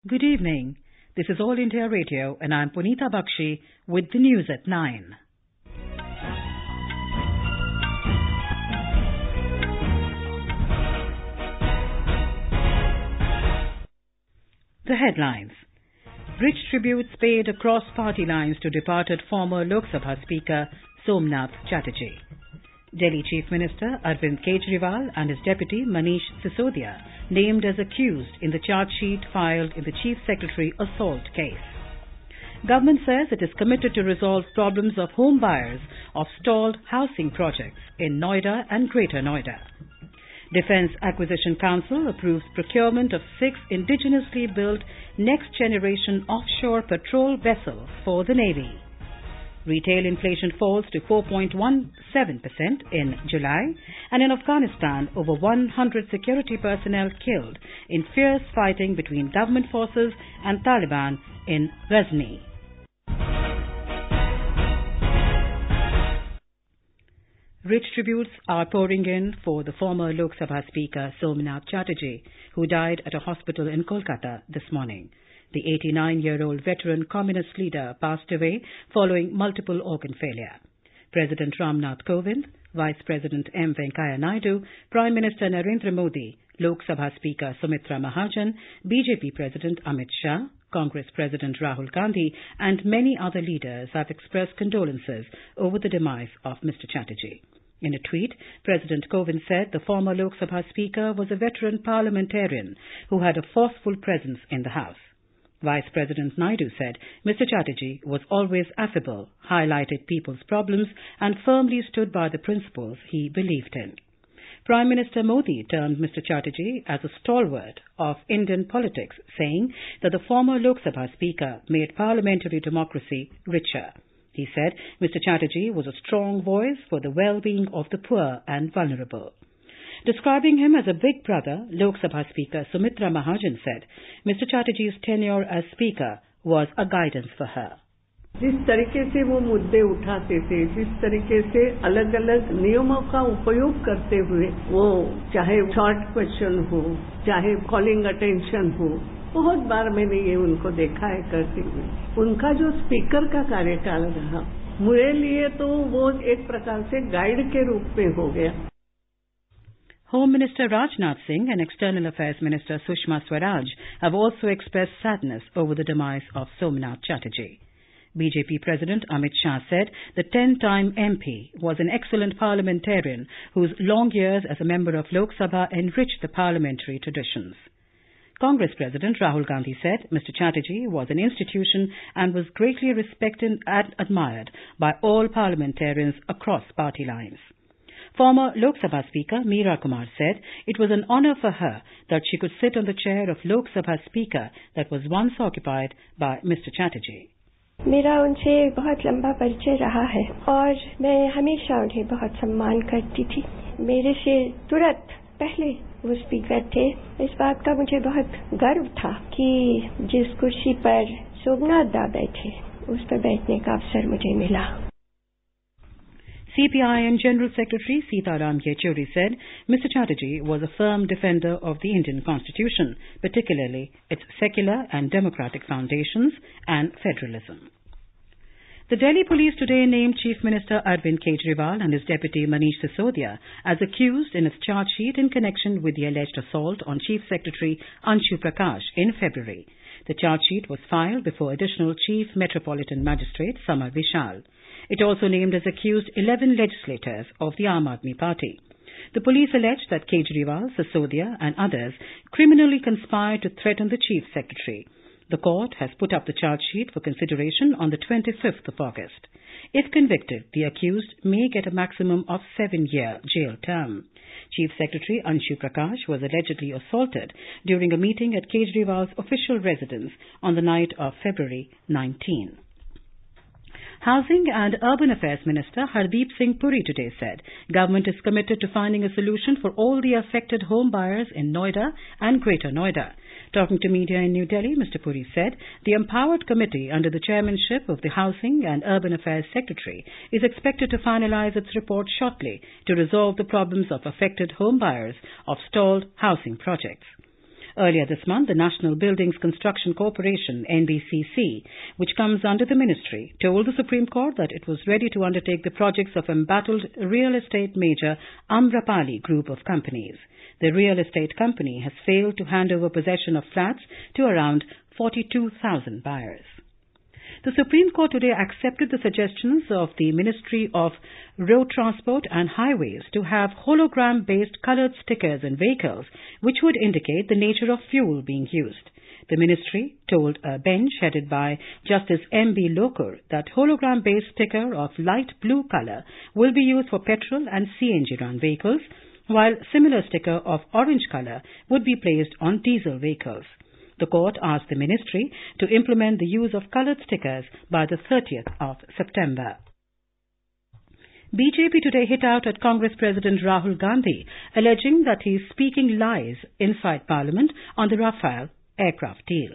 Good evening. This is All India Radio and I'm Punita Bakshi with the news at 9. The headlines. Rich tributes paid across party lines to departed former Lok Sabha Speaker Somnath Chatterjee. Delhi Chief Minister Arvind Kejriwal and his deputy Manish Sisodia named as accused in the charge sheet filed in the Chief Secretary assault case. Government says it is committed to resolve problems of home buyers of stalled housing projects in Noida and Greater Noida. Defence Acquisition Council approves procurement of 6 indigenously built next-generation offshore patrol vessels for the Navy. Retail inflation falls to 4.17% in July, and in Afghanistan, over 100 security personnel killed in fierce fighting between government forces and Taliban in Ghazni. Rich tributes are pouring in for the former Lok Sabha Speaker Somnath Chatterjee, who died at a hospital in Kolkata this morning. The 89-year-old veteran communist leader passed away following multiple organ failure. President Ramnath Kovind, Vice President M. Venkaiah Naidu, Prime Minister Narendra Modi, Lok Sabha Speaker Sumitra Mahajan, BJP President Amit Shah, Congress President Rahul Gandhi and many other leaders have expressed condolences over the demise of Mr. Chatterjee. In a tweet, President Kovind said the former Lok Sabha Speaker was a veteran parliamentarian who had a forceful presence in the House. Vice President Naidu said Mr. Chatterjee was always affable, highlighted people's problems and firmly stood by the principles he believed in. Prime Minister Modi termed Mr. Chatterjee as a stalwart of Indian politics, saying that the former Lok Sabha Speaker made parliamentary democracy richer. He said Mr. Chatterjee was a strong voice for the well-being of the poor and vulnerable. Describing him as a big brother, Lok Sabha Speaker Sumitra Mahajan said Mr. Chatterjee's tenure as Speaker was a guidance for her. जिस तरीके से वो मुद्दे उठाते थे, जिस तरीके से अलग अलग नियमों का उपयोग करते हुए वो चाहे शॉर्ट क्वेश्चन हो, चाहे कॉलिंग अटेंशन हो, बहुत बार मैंने ये उनको देखा है करते हुए। उनका जो स्पीकर का कार्यकाल रहा, मेरे लिए तो वो एक प्रकार से गाइड के रूप में हो गया। Home Minister Rajnath Singh and External Affairs Minister Sushma Swaraj have also expressed sadness over the demise of Somnath Chatterjee. BJP President Amit Shah said the 10-time MP was an excellent parliamentarian whose long years as a member of Lok Sabha enriched the parliamentary traditions. Congress President Rahul Gandhi said Mr. Chatterjee was an institution and was greatly respected and admired by all parliamentarians across party lines. Former Lok Sabha Speaker Meera Kumar said it was an honour for her that she could sit on the chair of Lok Sabha Speaker that was once occupied by Mr. Chatterjee. मेरा उनसे बहुत लंबा परिचय रहा है और मैं हमेशा उन्हें बहुत सम्मान करती थी। मेरे से तुरंत पहले वो स्पीकर थे। इस बात का मुझे बहुत गर्व था कि जिस कुर्सी पर सोमनाथ दा बैठे उस पर बैठने का अवसर मुझे मिला। CPIM General Secretary Sitaram Yechuri said Mr. Chatterjee was a firm defender of the Indian Constitution, particularly its secular and democratic foundations and federalism. The Delhi Police today named Chief Minister Arvind Kejriwal and his deputy Manish Sisodia as accused in its charge sheet in connection with the alleged assault on Chief Secretary Anshu Prakash in February. The charge sheet was filed before additional Chief Metropolitan Magistrate Samar Vishal. It also named as accused 11 legislators of the Aam Aadmi Party. The police alleged that Kejriwal, Sisodia and others criminally conspired to threaten the Chief Secretary. The court has put up the charge sheet for consideration on the 25th of August. If convicted, the accused may get a maximum of 7-year jail term. Chief Secretary Anshu Prakash was allegedly assaulted during a meeting at Kejriwal's official residence on the night of February 19. Housing and Urban Affairs Minister Hardeep Singh Puri today said government is committed to finding a solution for all the affected home buyers in Noida and Greater Noida. Talking to media in New Delhi, Mr. Puri said the empowered committee under the chairmanship of the Housing and Urban Affairs Secretary is expected to finalize its report shortly to resolve the problems of affected home buyers of stalled housing projects. Earlier this month, the National Buildings Construction Corporation, NBCC, which comes under the ministry, told the Supreme Court that it was ready to undertake the projects of embattled real estate major Amrapali Group of companies. The real estate company has failed to hand over possession of flats to around 42,000 buyers. The Supreme Court today accepted the suggestions of the Ministry of Road Transport and Highways to have hologram-based coloured stickers in vehicles which would indicate the nature of fuel being used. The ministry told a bench headed by Justice M.B. Lokur that hologram-based sticker of light blue colour will be used for petrol and CNG-run vehicles, while similar sticker of orange colour would be placed on diesel vehicles. The court asked the ministry to implement the use of coloured stickers by the 30th of September. BJP today hit out at Congress President Rahul Gandhi, alleging that he is speaking lies inside Parliament on the Rafale aircraft deal.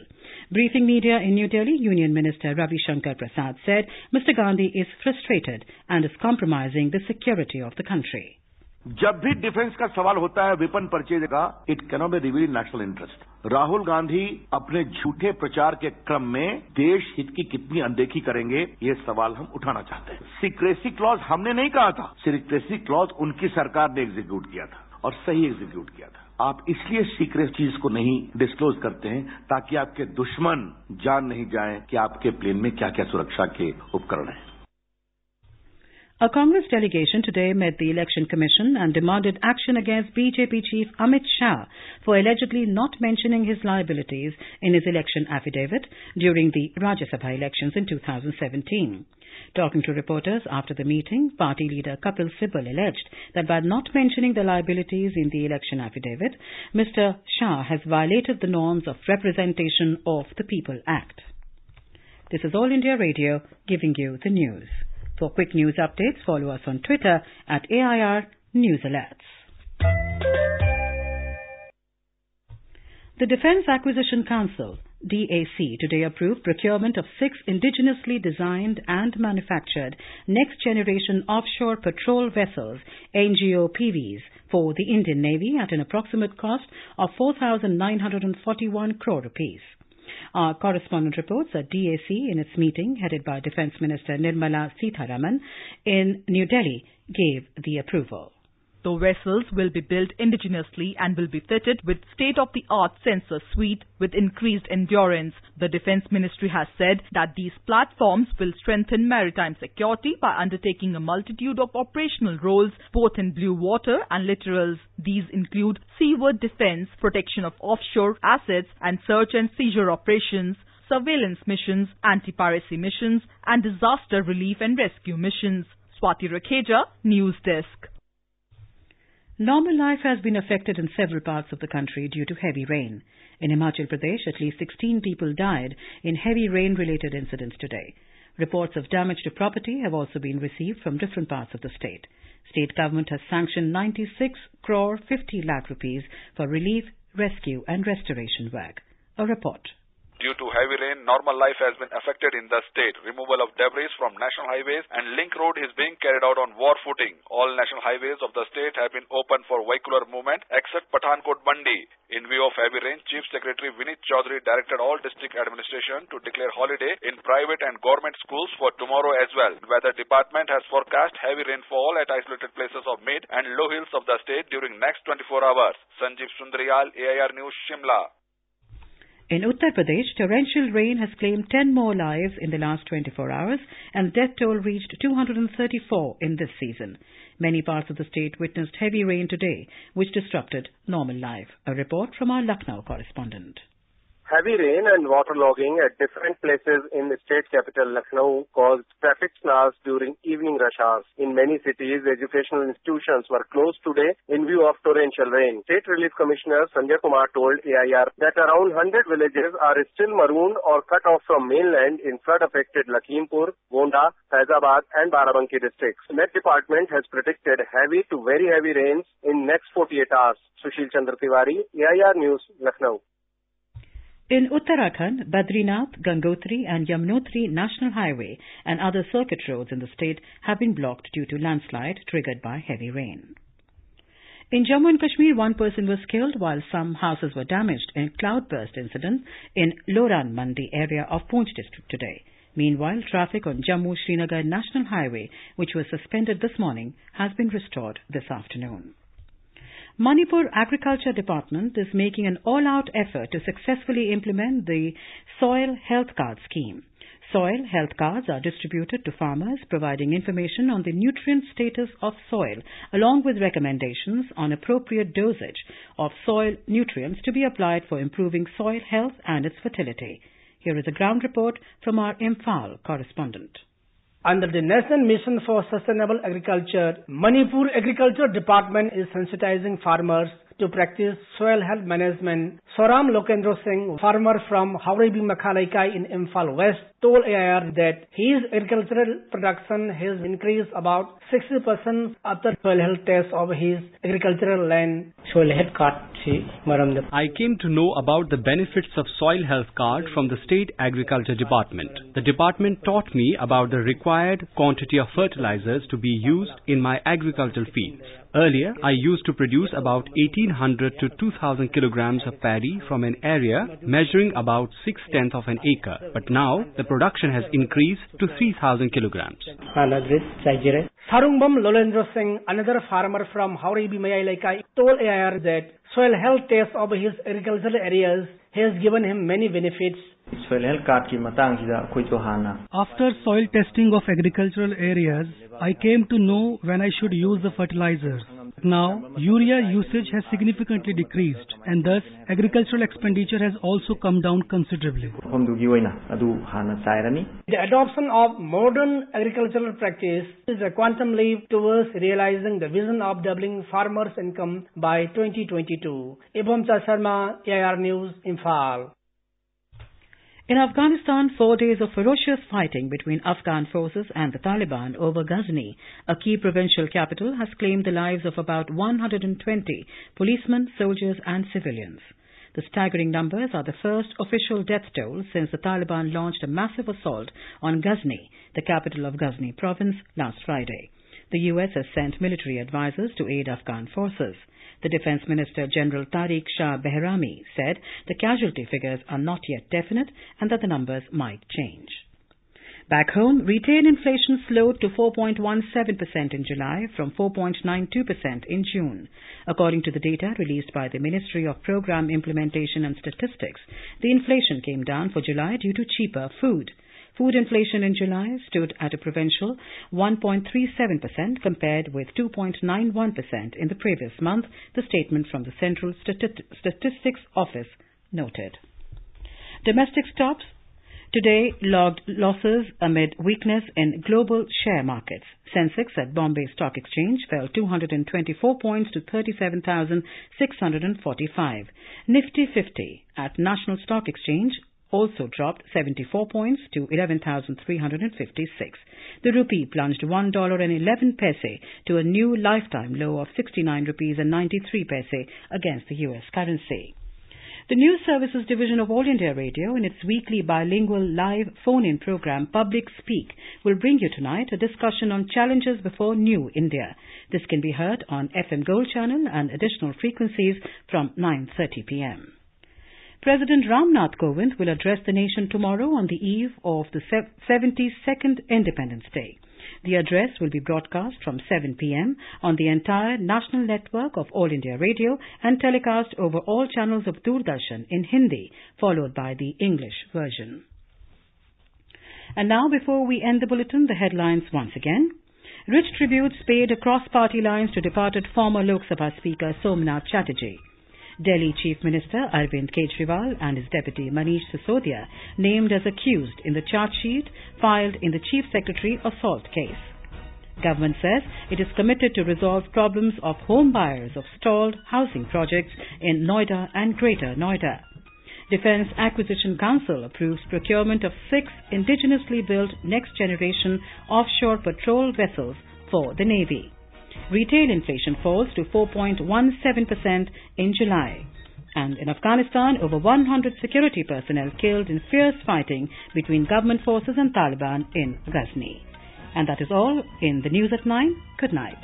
Briefing media in New Delhi, Union Minister Ravi Shankar Prasad said Mr. Gandhi is frustrated and is compromising the security of the country. जब भी defence का सवाल होता है weapon purchase का, it cannot be reveal national interest. Rahul Gandhi अपने झूठे प्रचार के क्रम में देश हित की कितनी अनदेखी करेंगे, ये सवाल हम उठाना चाहते हैं। सीक्रेसी क्लॉज हमने नहीं कहा था, सीक्रेसी क्लॉज उनकी सरकार ने एग्जीक्यूट किया था और सही एग्जीक्यूट किया था। आप इसलिए सीक्रेट चीज को नहीं डिस्क्लोज करते हैं ताकि आपके दुश्मन जान नहीं जाए कि आपके प्लेन में क्या क्या सुरक्षा के उपकरण हैं। A Congress delegation today met the Election Commission and demanded action against BJP chief Amit Shah for allegedly not mentioning his liabilities in his election affidavit during the Rajya Sabha elections in 2017. Talking to reporters after the meeting, party leader Kapil Sibal alleged that by not mentioning the liabilities in the election affidavit, Mr. Shah has violated the norms of Representation of the People Act. This is All India Radio giving you the news. For quick news updates, follow us on Twitter at AIR News Alerts. The Defence Acquisition Council, DAC, today approved procurement of 6 indigenously designed and manufactured next-generation offshore patrol vessels, NGOPVs, for the Indian Navy at an approximate cost of 4,941 crore rupees. Our correspondent reports that DAC, in its meeting headed by Defence Minister Nirmala Sitharaman in New Delhi, gave the approval. The vessels will be built indigenously and will be fitted with state-of-the-art sensor suite with increased endurance. The Defence Ministry has said that these platforms will strengthen maritime security by undertaking a multitude of operational roles both in blue water and littorals. These include seaward defence, protection of offshore assets and search and seizure operations, surveillance missions, anti-piracy missions and disaster relief and rescue missions. Swati Rakheja, News Desk. Normal life has been affected in several parts of the country due to heavy rain. In Himachal Pradesh, at least 16 people died in heavy rain-related incidents today. Reports of damage to property have also been received from different parts of the state. State government has sanctioned 96 crore 50 lakh rupees for relief, rescue and restoration work. A report. Due to heavy rain, normal life has been affected in the state. Removal of debris from national highways and link road is being carried out on war footing. All national highways of the state have been open for vehicular movement except Pathankot Mandi. In view of heavy rain, Chief Secretary Vinit Chaudhary directed all district administration to declare holiday in private and government schools for tomorrow as well. Weather Department has forecast heavy rainfall at isolated places of mid and low hills of the state during next 24 hours. Sanjeev Sundaryal, AIR News, Shimla. In Uttar Pradesh, torrential rain has claimed 10 more lives in the last 24 hours and death toll reached 234 in this season. Many parts of the state witnessed heavy rain today, which disrupted normal life. A report from our Lucknow correspondent. Heavy rain and waterlogging at different places in the state capital Lucknow caused traffic snags during evening rush hours. In many cities, educational institutions were closed today in view of torrential rain. State Relief Commissioner Sanjay Kumar told AIR that around 100 villages are still marooned or cut off from mainland in flood-affected Lakhimpur, Gonda, Faizabad and Barabanki districts. Met Department has predicted heavy to very heavy rains in next 48 hours. Sushil Chandra Tiwari, AIR News, Lucknow. In Uttarakhand, Badrinath, Gangotri and Yamunotri National Highway and other circuit roads in the state have been blocked due to landslide triggered by heavy rain. In Jammu and Kashmir, one person was killed while some houses were damaged in a cloudburst incident in Loran Mandi area of Poonch district today. Meanwhile, traffic on Jammu-Srinagar National Highway, which was suspended this morning, has been restored this afternoon. Manipur Agriculture Department is making an all-out effort to successfully implement the Soil Health Card scheme. Soil health cards are distributed to farmers, providing information on the nutrient status of soil, along with recommendations on appropriate dosage of soil nutrients to be applied for improving soil health and its fertility. Here is a ground report from our Imphal correspondent. Under the National Mission for Sustainable Agriculture, Manipur Agriculture Department is sensitizing farmers to practice soil health management. Soram Lokendra Singh, farmer from Haurebi Makhalaikai in Imphal West, told AIR that his agricultural production has increased about 60% after soil health test of his agricultural land. I came to know about the benefits of soil health card from the State Agriculture Department. The department taught me about the required quantity of fertilizers to be used in my agricultural fields. Earlier, I used to produce about 1800 to 2000 kilograms of paddy from an area measuring about 6/10 of an acre. But now, the production has increased to 3000 kilograms. Sarungbam Lolendra Singh, another farmer from Haurebi Makhalaikai, told AIR that soil health test of his agricultural areas has given him many benefits. After soil testing of agricultural areas, I came to know when I should use the fertilizers. Now, urea usage has significantly decreased, and thus agricultural expenditure has also come down considerably. The adoption of modern agricultural practice is a quantum leap towards realizing the vision of doubling farmers' income by 2022. Ibhamcha Sharma, AIR News, Imphal. In Afghanistan, 4 days of ferocious fighting between Afghan forces and the Taliban over Ghazni, a key provincial capital, has claimed the lives of about 120 policemen, soldiers and civilians. The staggering numbers are the first official death toll since the Taliban launched a massive assault on Ghazni, the capital of Ghazni province, last Friday. The US has sent military advisors to aid Afghan forces. The Defense Minister General Tariq Shah Bahrami said the casualty figures are not yet definite and that the numbers might change. Back home, retail inflation slowed to 4.17% in July from 4.92% in June. According to the data released by the Ministry of Program Implementation and Statistics, the inflation came down for July due to cheaper food. Food inflation in July stood at a provincial 1.37% compared with 2.91% in the previous month, the statement from the Central Statistics Office noted. Domestic stocks today logged losses amid weakness in global share markets. Sensex at Bombay Stock Exchange fell 224 points to 37,645. Nifty 50 at National Stock Exchange also dropped 74 points to 11,356. The rupee plunged $1.11 to a new lifetime low of 69 rupees and 93 paise against the US currency. The News Services Division of All India Radio, in its weekly bilingual live phone-in program Public Speak, will bring you tonight a discussion on challenges before New India. This can be heard on FM Gold channel and additional frequencies from 9:30 p.m. President Ramnath Kovind will address the nation tomorrow on the eve of the 72nd Independence Day. The address will be broadcast from 7 p.m. on the entire national network of All India Radio and telecast over all channels of Doordarshan in Hindi, followed by the English version. And now, before we end the bulletin, the headlines once again. Rich tributes paid across party lines to departed former Lok Sabha Speaker Somnath Chatterjee. Delhi Chief Minister Arvind Kejriwal and his deputy Manish Sisodia named as accused in the charge sheet filed in the Chief Secretary assault case. Government says it is committed to resolve problems of home buyers of stalled housing projects in Noida and Greater Noida. Defence Acquisition Council approves procurement of 6 indigenously built next-generation offshore patrol vessels for the Navy. Retail inflation falls to 4.17% in July. And in Afghanistan, over 100 security personnel killed in fierce fighting between government forces and Taliban in Ghazni. And that is all in the news at 9. Good night.